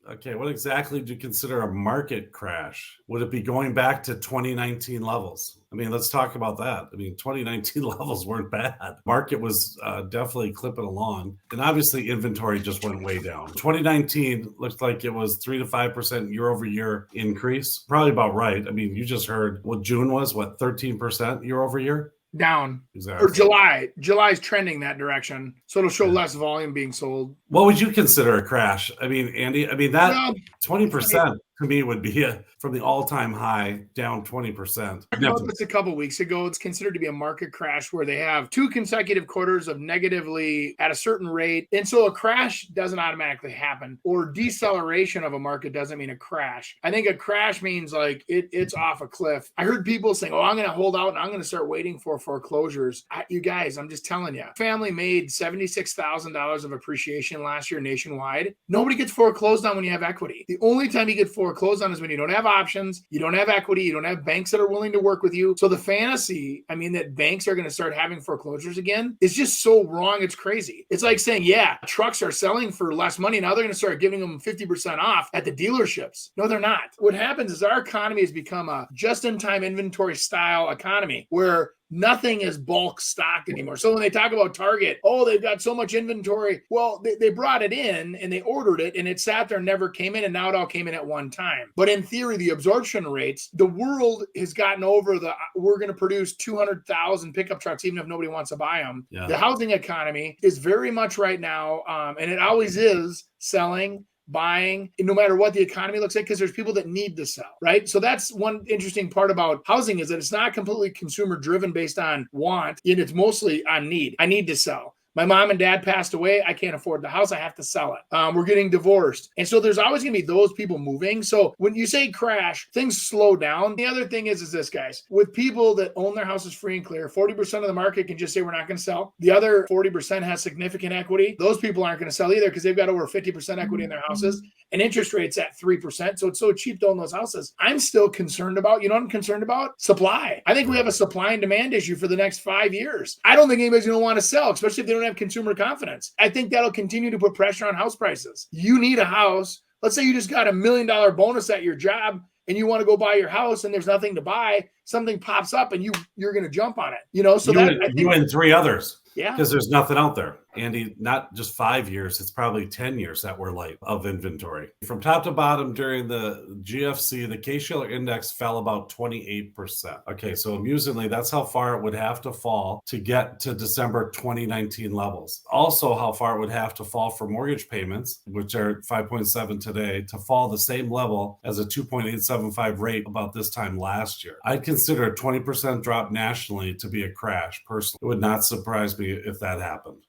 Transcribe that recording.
Okay, what exactly do you consider a market crash? Would it be going back to 2019 levels? I mean, let's talk about that. I mean, 2019 levels weren't bad. Market was definitely clipping along. And obviously, inventory just went way down. 2019 looks like it was 3 to 5% year over year increase. Probably about right. I mean, you just heard what June was, what, 13% year over year? Down. Exactly. Or July. July's trending that direction. So it'll show less volume being sold. What would you consider a crash? I mean, Andy, I mean, that Well, 20% to me would be from the all-time high down 20%. talked about this a couple weeks ago. It's considered to be a market crash where they have 2 consecutive quarters of negatively at a certain rate. And so a crash doesn't automatically happen, or deceleration of a market doesn't mean a crash. I think a crash means like it's off a cliff. I heard people saying, oh, I'm going to hold out and I'm going to start waiting for foreclosures. You guys, I'm just telling you, family made $76,000 of appreciation last year nationwide. Nobody gets foreclosed on when you have equity. The only time you get foreclosed on is when you don't have options, you don't have equity, you don't have banks that are willing to work with you. So the fantasy, I mean, that banks are going to start having foreclosures again is just so wrong. It's crazy. It's like saying, yeah, trucks are selling for less money. Now they're going to start giving them 50% off at the dealerships. No, they're not. What happens is our economy has become a just-in-time inventory style economy where nothing is bulk stock anymore. So when they talk about Target, oh, they've got so much inventory. Well, they brought it in and they ordered it and it sat there and never came in, and now it all came in at one time. But in theory, the absorption rates, the world has gotten over we're going to produce 200,000 pickup trucks even if nobody wants to buy them. Yeah. The housing economy is very much right now, and it always is, selling, buying, no matter what the economy looks like, because there's people that need to sell, right? So that's one interesting part about housing is that it's not completely consumer driven based on want, and it's mostly on need. I need to sell. My mom and dad passed away. I can't afford the house. I have to sell it. We're getting divorced. And so there's always going to be those people moving. So when you say crash, things slow down. The other thing is this, guys. With people that own their houses free and clear, 40% of the market can just say we're not going to sell. The other 40% has significant equity. Those people aren't going to sell either because they've got over 50% equity in their houses. And interest rates at 3%. So it's so cheap to own those houses. I'm still concerned about, you know what I'm concerned about? Supply. I think we have a supply and demand issue for the next 5 years. I don't think anybody's going to want to sell, especially if they don't have consumer confidence. I think that'll continue to put pressure on house prices. You need a house. Let's say you just got $1 million bonus at your job and you want to go buy your house and there's nothing to buy. Something pops up and you're going to jump on it. You know, so you and 3 others. Yeah. Because there's nothing out there. Andy, not just 5 years, it's probably 10 years that we're light of inventory. From top to bottom during the GFC, the Case-Shiller index fell about 28%. Okay, so amusingly, that's how far it would have to fall to get to December 2019 levels. Also, how far it would have to fall for mortgage payments, which are 5.7 today, to fall the same level as a 2.875 rate about this time last year. I'd consider a 20% drop nationally to be a crash, personally. It would not surprise me if that happened.